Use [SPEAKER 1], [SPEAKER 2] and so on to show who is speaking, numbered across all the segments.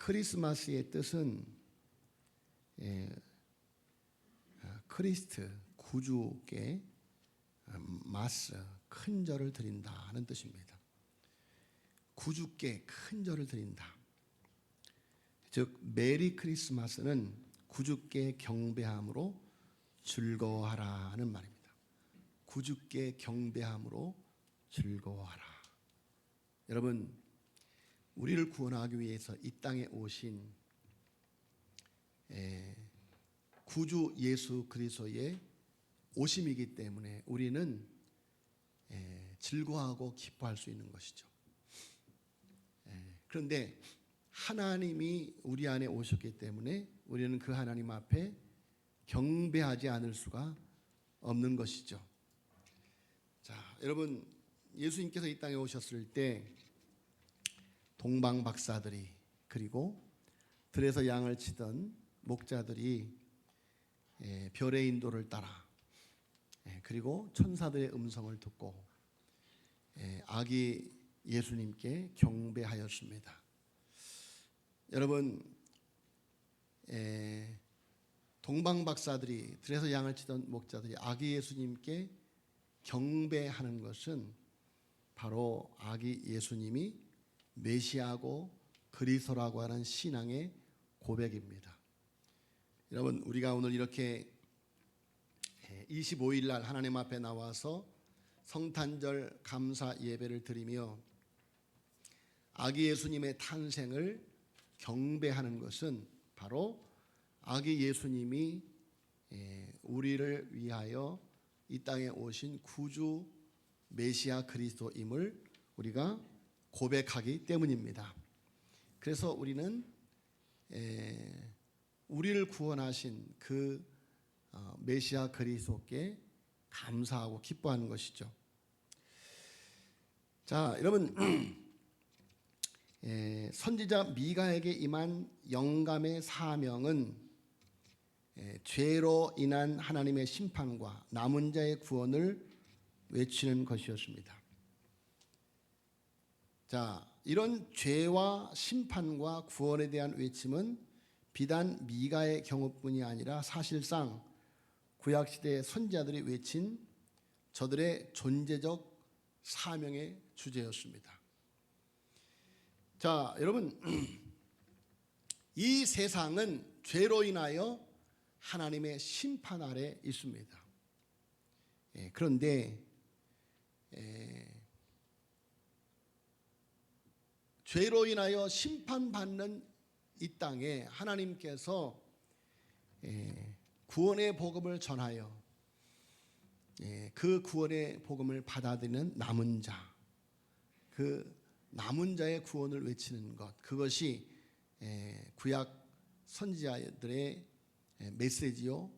[SPEAKER 1] 크리스마스의 뜻은 크리스트 구주께 마스 큰 절을 드린다는 뜻입니다. 구주께 큰 절을 드린다. 즉 메리 크리스마스는 구주께 경배함으로 즐거워하라는 말입니다. 구주께 경배함으로 즐거워하라. 여러분, 우리를 구원하기 위해서 이 땅에 오신 구주 예수 그리스도의 오심이기 때문에 우리는 즐거워하고 기뻐할 수 있는 것이죠. 그런데 하나님이 우리 안에 오셨기 때문에 우리는 그 하나님 앞에 경배하지 않을 수가 없는 것이죠. 자, 여러분, 예수님께서 이 땅에 오셨을 때 동방 박사들이 그리고 들에서 양을 치던 목자들이 별의 인도를 따라 그리고 천사들의 음성을 듣고 아기 예수님께 경배하였습니다. 여러분, 동방 박사들이 들에서 양을 치던 목자들이 아기 예수님께 경배하는 것은 바로 아기 예수님이 메시아고 그리스도라고 하는 신앙의 고백입니다. 여러분, 우리가 오늘 이렇게 25일 날 하나님 앞에 나와서 성탄절 감사 예배를 드리며 아기 예수님의 탄생을 경배하는 것은 바로 아기 예수님이 우리를 위하여 이 땅에 오신 구주 메시아 그리스도임을 우리가 고백하기 때문입니다. 그래서 우리는 우리를 구원하신 그 메시아 그리스도께 감사하고 기뻐하는 것이죠. 자, 여러분, 선지자 미가에게 임한 영감의 사명은 죄로 인한 하나님의 심판과 남은 자의 구원을 외치는 것이었습니다. 자, 이런 죄와 심판과 구원에 대한 외침은 비단 미가의 경우뿐이 아니라 사실상 구약시대의 선지자들이 외친 저들의 존재적 사명의 주제였습니다. 자, 여러분, 이 세상은 죄로 인하여 하나님의 심판 아래 있습니다. 그런데 죄로 인하여 심판받는 이 땅에 하나님께서 구원의 복음을 전하여 그 구원의 복음을 받아들이는 남은 자, 그 남은 자의 구원을 외치는 것, 그것이 구약 선지자들의 메시지요,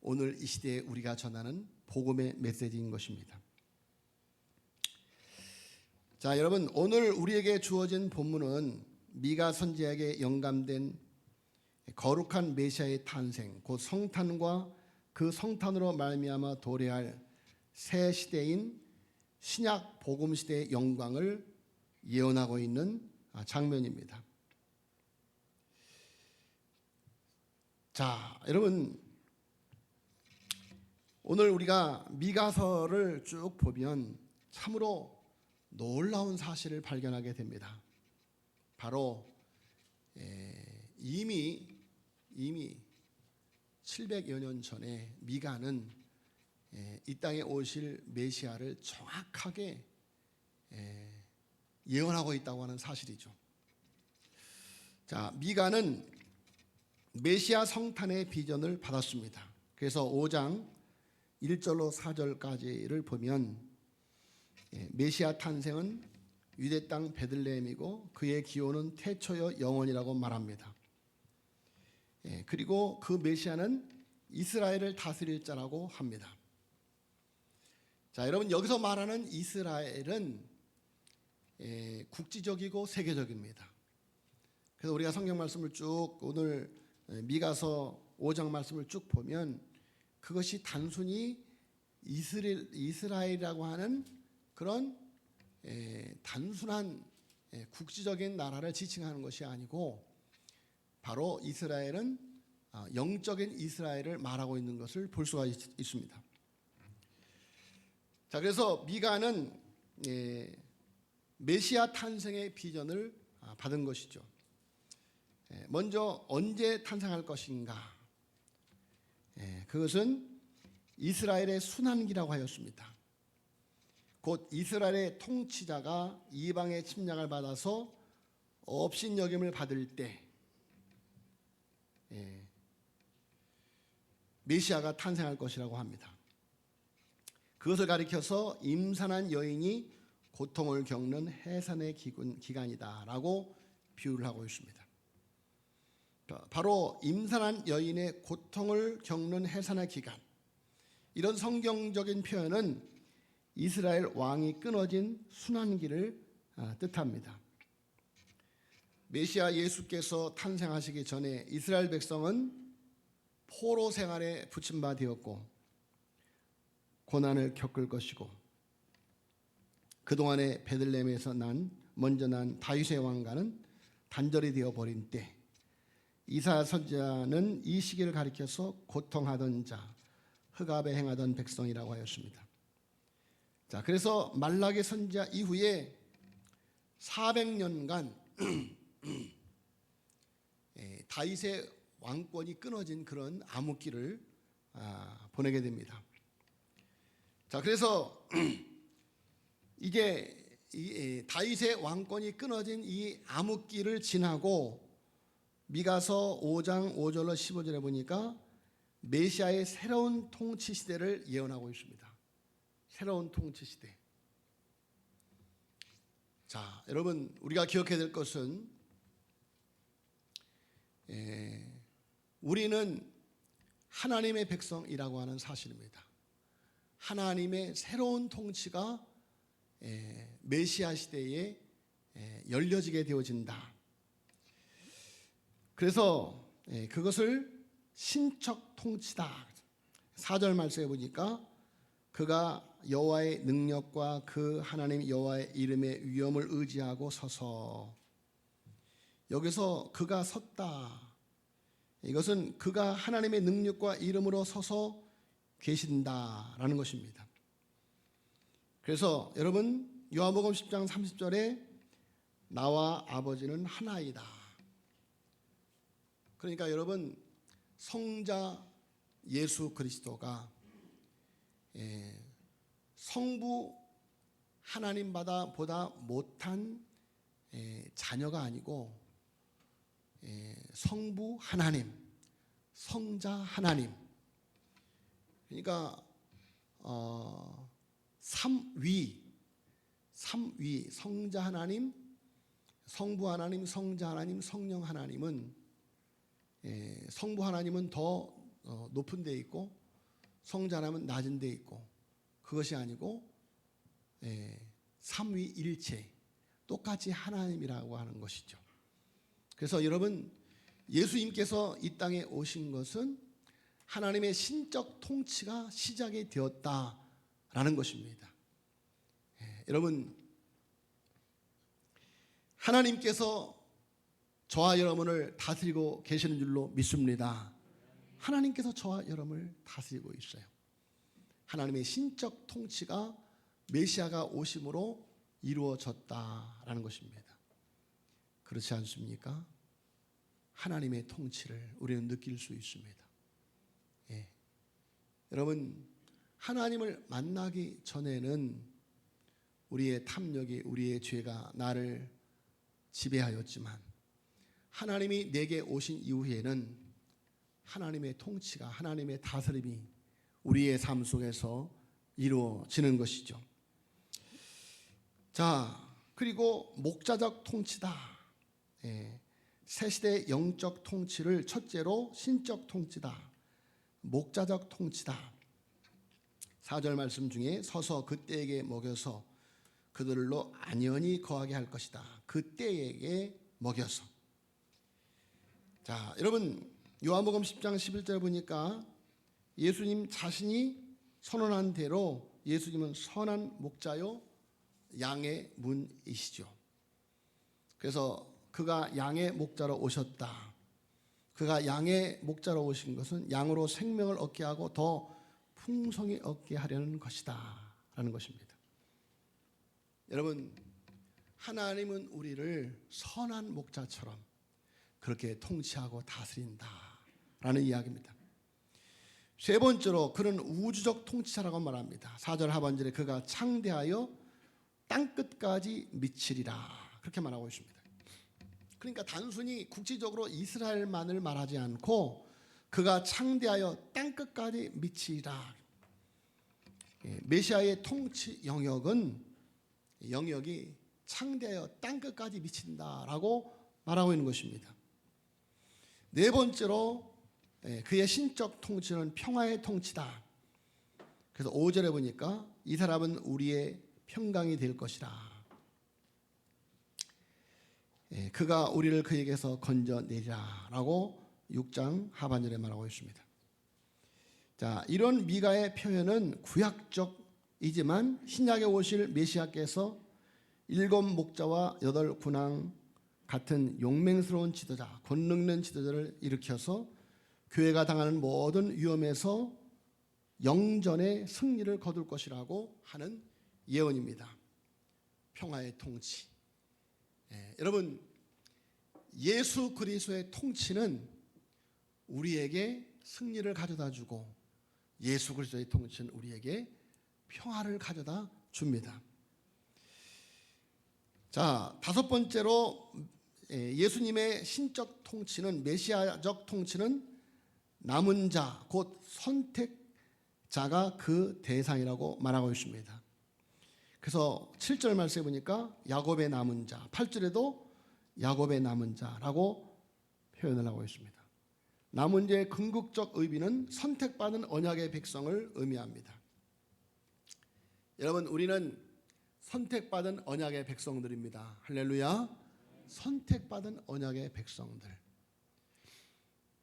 [SPEAKER 1] 오늘 이 시대에 우리가 전하는 복음의 메시지인 것입니다. 자, 여러분, 오늘 우리에게 주어진 본문은 미가 선지자에게 영감된 거룩한 메시아의 탄생, 곧 성탄과 그 성탄으로 말미암아 도래할 새 시대인 신약 복음 시대의 영광을 예언하고 있는 장면입니다. 자, 여러분, 오늘 우리가 미가서를 쭉 보면 참으로 놀라운 사실을 발견하게 됩니다. 바로 이미 700여 년 전에 미가는 이 땅에 오실 메시아를 정확하게 예언하고 있다고 하는 사실이죠. 자, 미가는 메시아 성탄의 비전을 받았습니다. 그래서 5장 1절로 4절까지를 보면 메시아 탄생은 유대 땅 베들레헴이고 그의 기호는 태초여 영원이라고 말합니다. 그리고 그 메시아는 이스라엘을 다스릴 자라고 합니다. 자, 여러분, 여기서 말하는 이스라엘은 국지적이고 세계적입니다. 그래서 우리가 성경 말씀을 쭉 오늘 미가서 5장 말씀을 쭉 보면 그것이 단순히 이스라엘이라고 하는 그런 단순한 국지적인 나라를 지칭하는 것이 아니고 바로 이스라엘은 영적인 이스라엘을 말하고 있는 것을 볼 수가 있습니다. 자, 그래서 미가는 메시아 탄생의 비전을 받은 것이죠. 먼저 언제 탄생할 것인가? 그것은 이스라엘의 순환기라고 하였습니다. 곧 이스라엘의 통치자가 이방의 침략을 받아서 업신여김을 받을 때 메시아가 탄생할 것이라고 합니다. 그것을 가리켜서 임산한 여인이 고통을 겪는 해산의 기간이다라고 비유를 하고 있습니다. 바로 임산한 여인의 고통을 겪는 해산의 기간, 이런 성경적인 표현은 이스라엘 왕이 끊어진 순환기를 뜻합니다. 메시아 예수께서 탄생하시기 전에 이스라엘 백성은 포로 생활에 부침바 되었고 고난을 겪을 것이고, 그동안에 베들레헴에서 먼저 난 다윗의 왕과는 단절이 되어 버린 때, 이사야 선지자는 이 시기를 가리켜서 고통하던 자, 흑암에 행하던 백성이라고 하였습니다. 자, 그래서 말라기 선지자 이후에 400년간 다윗의 왕권이 끊어진 그런 암흑기를 보내게 됩니다. 자, 그래서 이게 다윗의 왕권이 끊어진 이 암흑기를 지나고 미가서 5장 5절로 15절에 보니까 메시아의 새로운 통치 시대를 예언하고 있습니다. 새로운 통치 시대. 자, 여러분, 우리가 기억해야 될 것은 우리는 하나님의 백성이라고 하는 사실입니다. 하나님의 새로운 통치가 메시아 시대에 열려지게 되어진다. 그래서 그것을 신적 통치다. 4절 말씀해 보니까 그가 여호와의 능력과 그 하나님 여호와의 이름의 위엄을 의지하고 서서, 여기서 그가 섰다. 이것은 그가 하나님의 능력과 이름으로 서서 계신다라는 것입니다. 그래서 여러분, 요한복음 10장 30절에 나와 아버지는 하나이다. 그러니까 여러분, 성자 예수 그리스도가 성부 하나님보다 못한 자녀가 아니고 성부 하나님, 성자 하나님, 그러니까 삼위, 성자 하나님, 성부 하나님, 성자 하나님, 성령 하나님은 성부 하나님은 더 높은 데 있고 성자 하나님은 낮은 데 있고, 그것이 아니고 삼위일체, 똑같이 하나님이라고 하는 것이죠. 그래서 여러분, 예수님께서 이 땅에 오신 것은 하나님의 신적 통치가 시작이 되었다라는 것입니다. 여러분, 하나님께서 저와 여러분을 다스리고 계시는 줄로 믿습니다. 하나님께서 저와 여러분을 다스리고 있어요. 하나님의 신적 통치가 메시아가 오심으로 이루어졌다라는 것입니다. 그렇지 않습니까? 하나님의 통치를 우리는 느낄 수 있습니다. 여러분, 하나님을 만나기 전에는 우리의 탐욕이, 우리의 죄가 나를 지배하였지만, 하나님이 내게 오신 이후에는 하나님의 통치가, 하나님의 다스림이 우리의 삶 속에서 이루어지는 것이죠. 자, 그리고 목자적 통치다. 새 시대의 영적 통치를 첫째로 신적 통치다, 목자적 통치다. 4절 말씀 중에 서서 그때에게 먹여서 그들로 안연히 거하게 할 것이다. 그때에게 먹여서. 자, 여러분, 요한복음 10장 11절 보니까 예수님 자신이 선언한 대로 예수님은 선한 목자요 양의 문이시죠. 그래서 그가 양의 목자로 오셨다. 그가 양의 목자로 오신 것은 양으로 생명을 얻게 하고 더 풍성히 얻게 하려는 것이다 라는 것입니다. 여러분, 하나님은 우리를 선한 목자처럼 그렇게 통치하고 다스린다 라는 이야기입니다. 세 번째로 그는 우주적 통치자라고 말합니다. 4절 하반절에 그가 창대하여 땅끝까지 미치리라 그렇게 말하고 있습니다. 그러니까 단순히 국지적으로 이스라엘만을 말하지 않고 그가 창대하여 땅끝까지 미치리라. 메시아의 통치 영역이 창대하여 땅끝까지 미친다라고 말하고 있는 것입니다. 네 번째로 그의 신적 통치는 평화의 통치다. 그래서 5절에 보니까 이 사람은 우리의 평강이 될 것이라. 그가 우리를 그에게서 건져내리라 라고 6장 하반절에 말하고 있습니다. 자, 이런 미가의 표현은 구약적이지만 신약에 오실 메시아께서 7 목자와 8 군왕 같은 용맹스러운 지도자, 권능있는 지도자를 일으켜서 교회가 당하는 모든 위험에서 영전의 승리를 거둘 것이라고 하는 예언입니다. 평화의 통치. 여러분, 예수 그리스도의 통치는 우리에게 승리를 가져다 주고 예수 그리스도의 통치는 우리에게 평화를 가져다 줍니다. 자, 5번째로 예수님의 신적 통치는, 메시아적 통치는 남은 자, 곧 선택자가 그 대상이라고 말하고 있습니다. 그래서 7절 말씀에 보니까 야곱의 남은 자, 8절에도 야곱의 남은 자라고 표현을 하고 있습니다. 남은 자의 궁극적 의미는 선택받은 언약의 백성을 의미합니다. 여러분, 우리는 선택받은 언약의 백성들입니다. 할렐루야. 선택받은 언약의 백성들.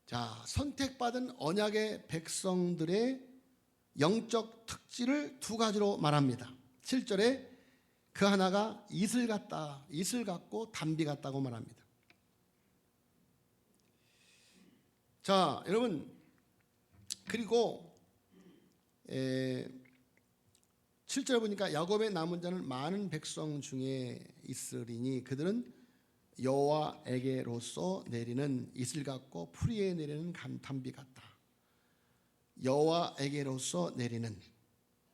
[SPEAKER 1] 자, 선택받은 언약의 백성들의 영적 특질을 2가지로 말합니다. 7절에 그 하나가 이슬 같다, 이슬 같고 담비 같다고 말합니다. 자, 여러분, 그리고 7절에 보니까 야곱의 남은 자는 많은 백성 중에 있으리니 그들은 여호와에게로서 내리는 이슬 같고 풀이에 내리는 담비 같다. 여호와에게로서 내리는,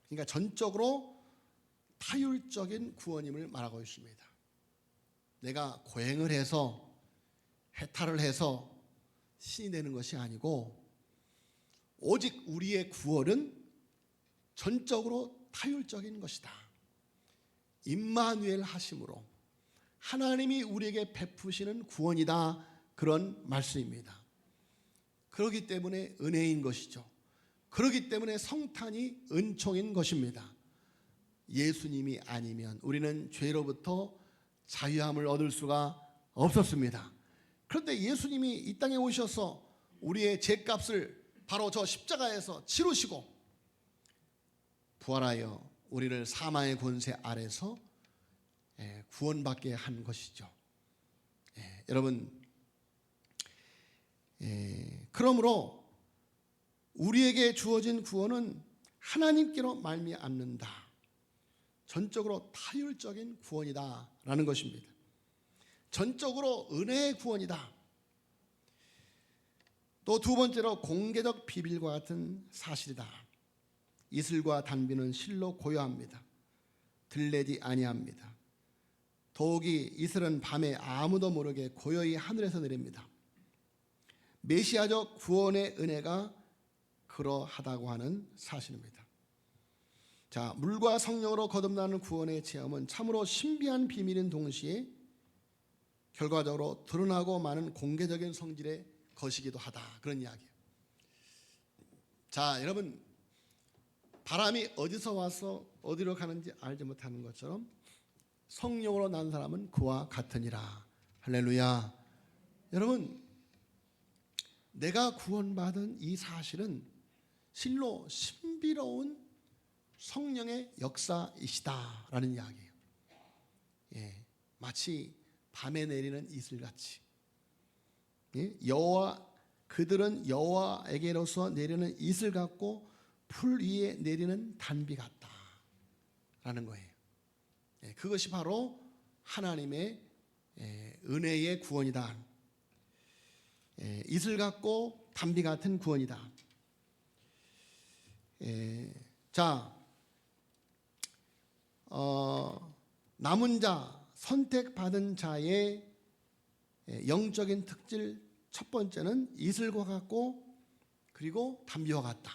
[SPEAKER 1] 그러니까 전적으로 타율적인 구원임을 말하고 있습니다. 내가 고행을 해서 해탈을 해서 신이 되는 것이 아니고 오직 우리의 구원은 전적으로 타율적인 것이다. 임마누엘 하심으로 하나님이 우리에게 베푸시는 구원이다, 그런 말씀입니다. 그렇기 때문에 은혜인 것이죠. 그렇기 때문에 성탄이 은총인 것입니다. 예수님이 아니면 우리는 죄로부터 자유함을 얻을 수가 없었습니다. 그런데 예수님이 이 땅에 오셔서 우리의 죄값을 바로 저 십자가에서 치르시고 부활하여 우리를 사망의 권세 아래서 구원받게 한 것이죠. 여러분, 그러므로 우리에게 주어진 구원은 하나님께로 말미암는다. 전적으로 타율적인 구원이다라는 것입니다. 전적으로 은혜의 구원이다. 또 2번째로 공개적 비밀과 같은 사실이다. 이슬과 단비는 실로 고요합니다. 들레지 아니합니다. 더욱이 이슬은 밤에 아무도 모르게 고요히 하늘에서 내립니다. 메시아적 구원의 은혜가 그러하다고 하는 사실입니다. 자, 물과 성령으로 거듭나는 구원의 체험은 참으로 신비한 비밀인 동시에 결과적으로 드러나고 많은 공개적인 성질의 것이기도 하다, 그런 이야기예요. 자, 여러분, 바람이 어디서 와서 어디로 가는지 알지 못하는 것처럼 성령으로 난 사람은 그와 같으니라. 할렐루야. 여러분, 내가 구원받은 이 사실은 실로 신비로운 성령의 역사이시다라는 이야기예요. 마치 밤에 내리는 이슬같이. 여호와 그들은 여호와에게로서 내리는 이슬 같고 풀 위에 내리는 단비 같다라는 거예요. 그것이 바로 하나님의 은혜의 구원이다. 이슬 같고 단비 같은 구원이다. 자, 남은 자, 선택받은 자의 영적인 특질 첫 번째는 이슬과 같고 그리고 단비와 같다.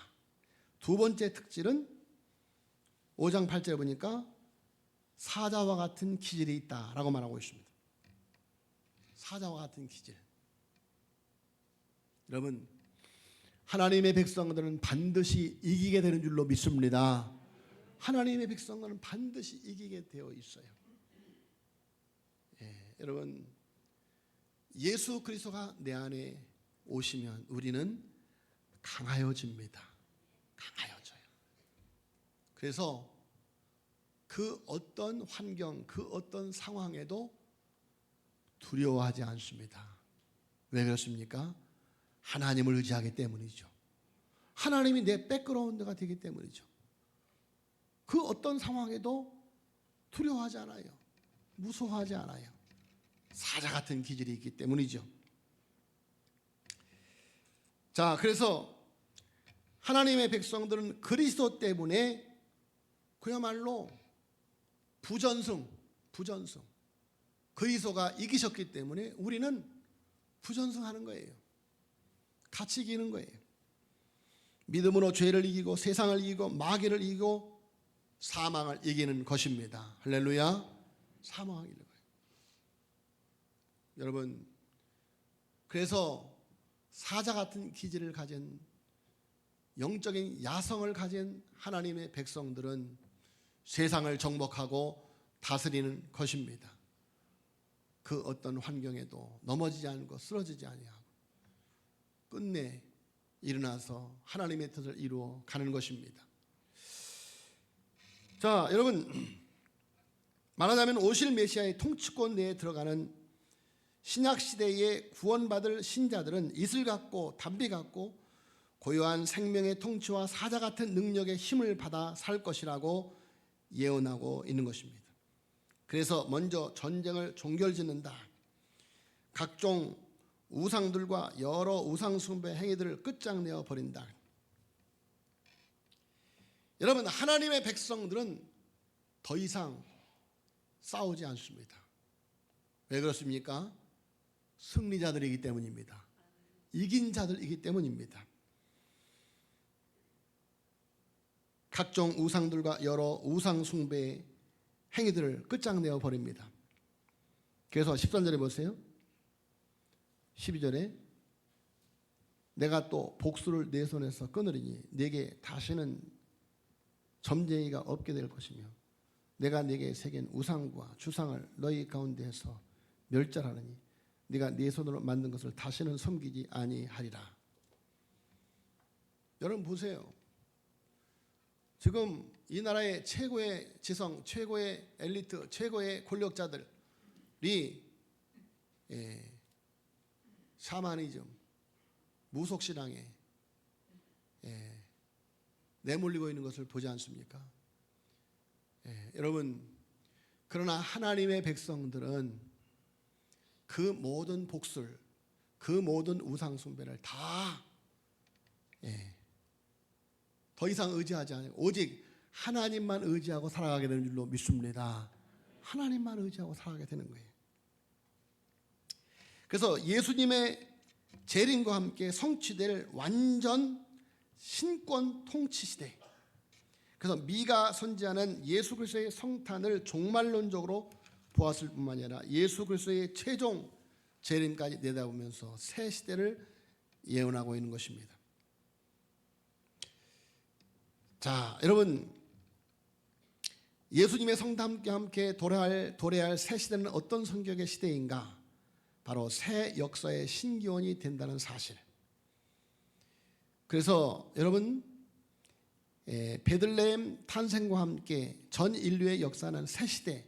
[SPEAKER 1] 두 번째 특질은 5장 8절에 보니까 사자와 같은 기질이 있다라고 말하고 있습니다. 사자와 같은 기질. 여러분, 하나님의 백성들은 반드시 이기게 되는 줄로 믿습니다. 하나님의 백성들은 반드시 이기게 되어 있어요. 여러분, 예수 그리스도가 내 안에 오시면 우리는 강하여집니다. 강하여져요. 그래서 그 어떤 환경, 그 어떤 상황에도 두려워하지 않습니다. 왜 그렇습니까? 하나님을 의지하기 때문이죠. 하나님이 내 백그라운드가 되기 때문이죠. 그 어떤 상황에도 두려워하지 않아요. 무서워하지 않아요. 사자 같은 기질이 있기 때문이죠. 자, 그래서 하나님의 백성들은 그리스도 때문에 그야말로 부전승. 그리스도가 이기셨기 때문에 우리는 부전승하는 거예요. 같이 이기는 거예요. 믿음으로 죄를 이기고 세상을 이기고 마귀를 이기고 사망을 이기는 것입니다. 할렐루야. 사망을 이기는 거예요. 여러분, 그래서 사자 같은 기질을 가진 영적인 야성을 가진 하나님의 백성들은 세상을 정복하고 다스리는 것입니다. 그 어떤 환경에도 넘어지지 않고 쓰러지지 아니하고 끝내 일어나서 하나님의 뜻을 이루어 가는 것입니다. 자, 여러분, 말하자면 오실 메시아의 통치권 내에 들어가는 신약 시대에 구원받을 신자들은 이슬 같고 단비 같고 고요한 생명의 통치와 사자 같은 능력의 힘을 받아 살 것이라고 예언하고 있는 것입니다. 그래서 먼저 전쟁을 종결짓는다. 각종 우상들과 여러 우상 숭배 행위들을 끝장내어 버린다. 여러분, 하나님의 백성들은 더 이상 싸우지 않습니다. 왜 그렇습니까? 승리자들이기 때문입니다. 이긴 자들이기 때문입니다. 각종 우상들과 여러 우상 숭배의 행위들을 끝장내어 버립니다. 그래서 13절에 보세요. 12절에 내가 또 복수를 내 손에서 끊으리니 내게 다시는 점쟁이가 없게 될 것이며 내가 네게 새긴 우상과 주상을 너희 가운데에서 멸절하느니 네가 네 손으로 만든 것을 다시는 섬기지 아니하리라. 여러분 보세요. 지금 이 나라의 최고의 지성, 최고의 엘리트, 최고의 권력자들이 샤머니즘, 무속신앙에 내몰리고 있는 것을 보지 않습니까? 여러분, 그러나 하나님의 백성들은 그 모든 복술, 그 모든 우상 숭배를 다 더 이상 의지하지 않아요. 오직 하나님만 의지하고 살아가게 되는 줄로 믿습니다. 하나님만 의지하고 살아가게 되는 거예요. 그래서 예수님의 재림과 함께 성취될 완전 신권 통치 시대. 그래서 미가 선지자는 예수 그리스도의 성탄을 종말론적으로 보았을 뿐만 아니라 예수 그리스도의 최종 재림까지 내다보면서 새 시대를 예언하고 있는 것입니다. 자, 여러분, 예수님의 성탄과 함께 도래할 새 시대는 어떤 성격의 시대인가? 바로 새 역사의 신기원이 된다는 사실. 그래서 여러분, 베들레헴 탄생과 함께 전 인류의 역사는 새 시대,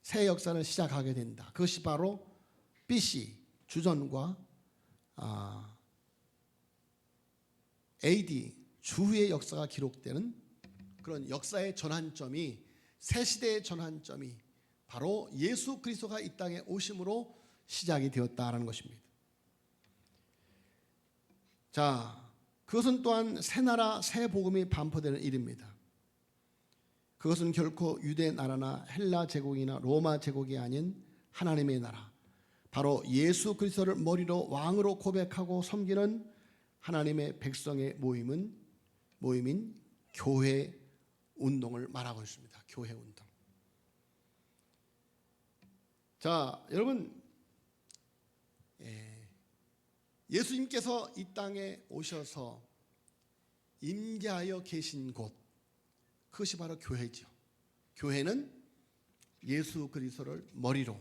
[SPEAKER 1] 새 역사를 시작하게 된다. 그것이 바로 BC, 주전과 AD 주후의 역사가 기록되는 그런 역사의 전환점이, 새 시대의 전환점이 바로 예수 그리스도가 이 땅에 오심으로 시작이 되었다라는 것입니다. 자, 그것은 또한 새 나라 새 복음이 반포되는 일입니다. 그것은 결코 유대 나라나 헬라 제국이나 로마 제국이 아닌 하나님의 나라, 바로 예수 그리스도를 머리로 왕으로 고백하고 섬기는 하나님의 백성의 모임인 교회 운동을 말하고 있습니다. 교회 운동. 자, 여러분, 예수님께서 이 땅에 오셔서 임재하여 계신 곳, 그것이 바로 교회죠. 교회는 예수 그리스도를 머리로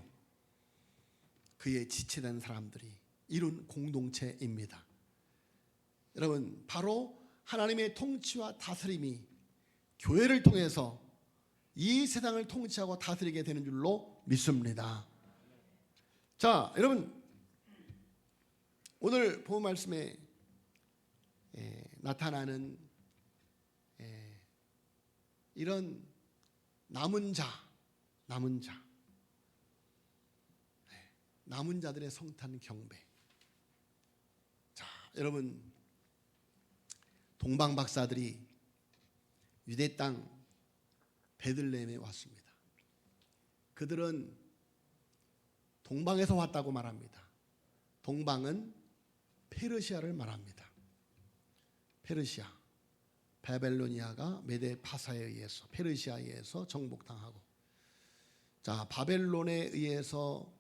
[SPEAKER 1] 그의 지체된 사람들이 이룬 공동체입니다. 여러분, 바로 하나님의 통치와 다스림이 교회를 통해서 이 세상을 통치하고 다스리게 되는 줄로 믿습니다. 자, 여러분, 오늘 본 말씀에 나타나는 이런 남은 자들의 성탄 경배. 자, 여러분, 동방 박사들이 유대 땅 베들레헴에 왔습니다. 그들은 동방에서 왔다고 말합니다. 동방은 페르시아를 말합니다. 페르시아, 바벨로니아가 메데 파사에 의해서, 페르시아에 의해서 정복당하고, 자, 바벨론에 의해서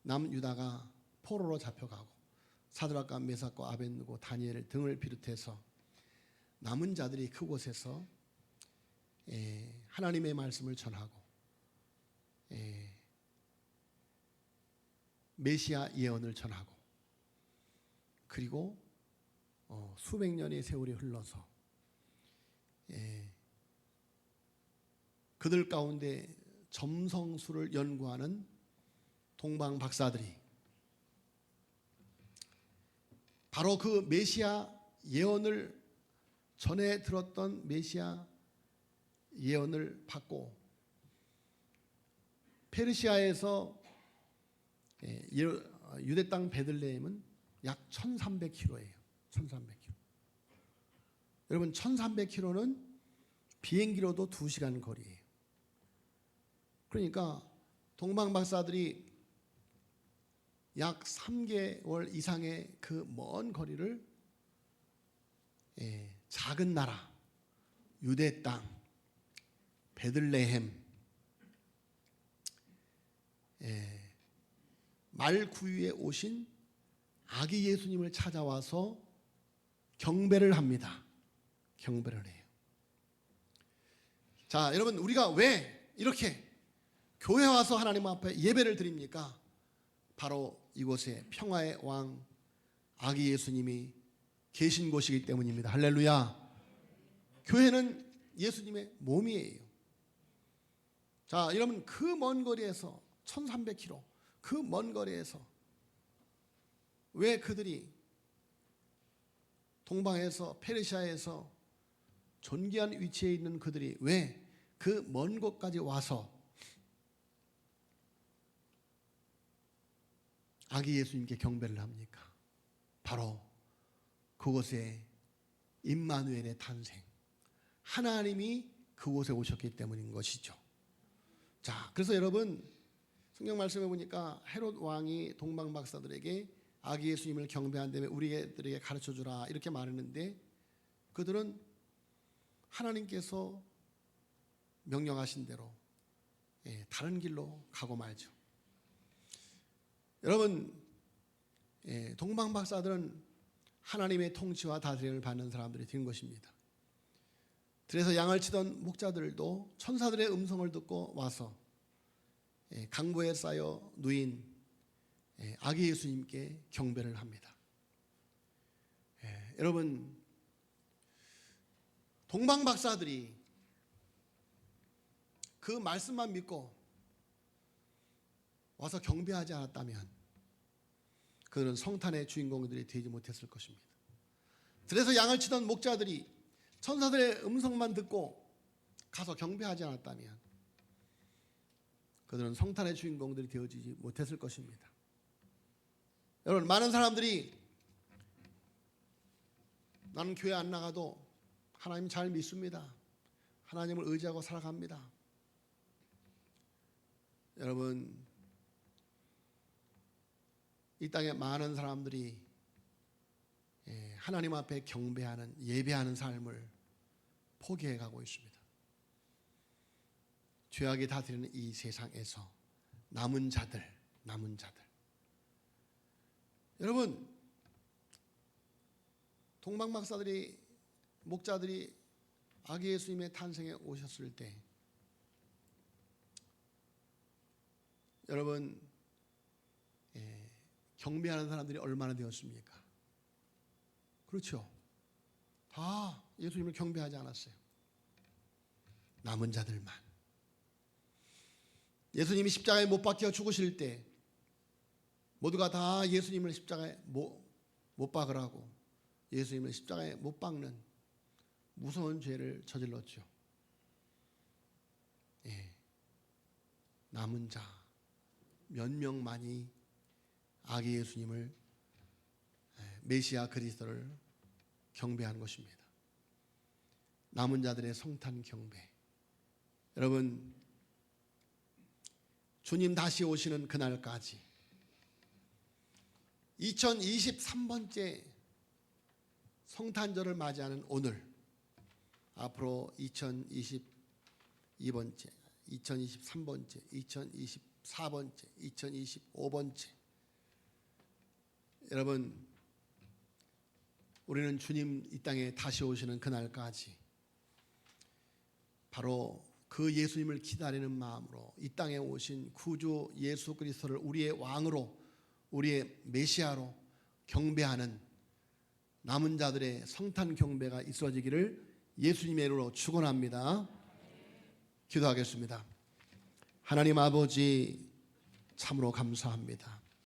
[SPEAKER 1] 남유다가 포로로 잡혀가고, 사드락과 메삭과 아벳느고 다니엘 등을 비롯해서 남은 자들이 그곳에서 하나님의 말씀을 전하고 메시아 예언을 전하고, 그리고 수백 년의 세월이 흘러서 그들 가운데 점성술을 연구하는 동방 박사들이 바로 그 메시아 예언을 전에 들었던 메시아 예언을 받고 페르시아에서 유대 땅 베들레헴은 약 1300km예요. 1300km. 여러분, 1300km는 비행기로도 2시간 거리예요. 그러니까 동방 박사들이 약 3개월 이상의 그 먼 거리를 작은 나라 유대 땅 베들레헴 말구유에 오신 아기 예수님을 찾아와서 경배를 합니다. 경배를 해요. 자, 여러분, 우리가 왜 이렇게 교회 와서 하나님 앞에 예배를 드립니까? 바로 이곳에 평화의 왕 아기 예수님이 계신 곳이기 때문입니다. 할렐루야. 교회는 예수님의 몸이에요. 자, 여러분, 그 먼 거리에서 1300km, 그 먼 거리에서 왜 그들이 동방에서 페르시아에서 존귀한 위치에 있는 그들이 왜 그 먼 곳까지 와서 아기 예수님께 경배를 합니까? 바로 그곳에 임마누엘의 탄생, 하나님이 그곳에 오셨기 때문인 것이죠. 자, 그래서 여러분, 성경 말씀에 보니까 헤롯 왕이 동방 박사들에게 아기 예수님을 경배한 다음에 우리들에게 가르쳐주라 이렇게 말했는데, 그들은 하나님께서 명령하신 대로 다른 길로 가고 말죠. 여러분, 동방 박사들은 하나님의 통치와 다스림을 받는 사람들이 된 것입니다. 그래서 양을 치던 목자들도 천사들의 음성을 듣고 와서 강보에 쌓여 누인 아기 예수님께 경배를 합니다. 여러분, 동방 박사들이 그 말씀만 믿고 와서 경배하지 않았다면 그들은 성탄의 주인공들이 되지 못했을 것입니다. 들에서 양을 치던 목자들이 천사들의 음성만 듣고 가서 경배하지 않았다면 그들은 성탄의 주인공들이 되어지지 못했을 것입니다. 여러분, 많은 사람들이 나는 교회 안 나가도 하나님 잘 믿습니다. 하나님을 의지하고 살아갑니다. 여러분, 이 땅에 많은 사람들이 하나님 앞에 경배하는, 예배하는 삶을 포기해 가고 있습니다. 죄악이 다 드리는 이 세상에서 남은 자들. 여러분, 동방박사들이, 목자들이 아기 예수님의 탄생에 오셨을 때 여러분, 경배하는 사람들이 얼마나 되었습니까? 그렇죠. 다 예수님을 경배하지 않았어요. 남은 자들만. 예수님이 십자가에 못 박혀 죽으실 때 모두가 다 예수님을 십자가에 못 박으라고 예수님을 십자가에 못 박는 무서운 죄를 저질렀죠. 남은 자 몇 명만이 아기 예수님을, 메시아 그리스도를 경배하는 것입니다. 남은 자들의 성탄 경배. 여러분, 주님 다시 오시는 그날까지 2023번째 성탄절을 맞이하는 오늘, 앞으로 2022번째, 2023번째, 2024번째, 2025번째. 여러분, 우리는 주님 이 땅에 다시 오시는 그날까지 바로 그 예수님을 기다리는 마음으로 이 땅에 오신 구주 예수 그리스도를 우리의 왕으로, 우리의 메시아로 경배하는 남은 자들의 성탄 경배가 있어지기를 예수님의 이름으로 축원합니다. 기도하겠습니다. 하나님 아버지, 참으로 감사합니다.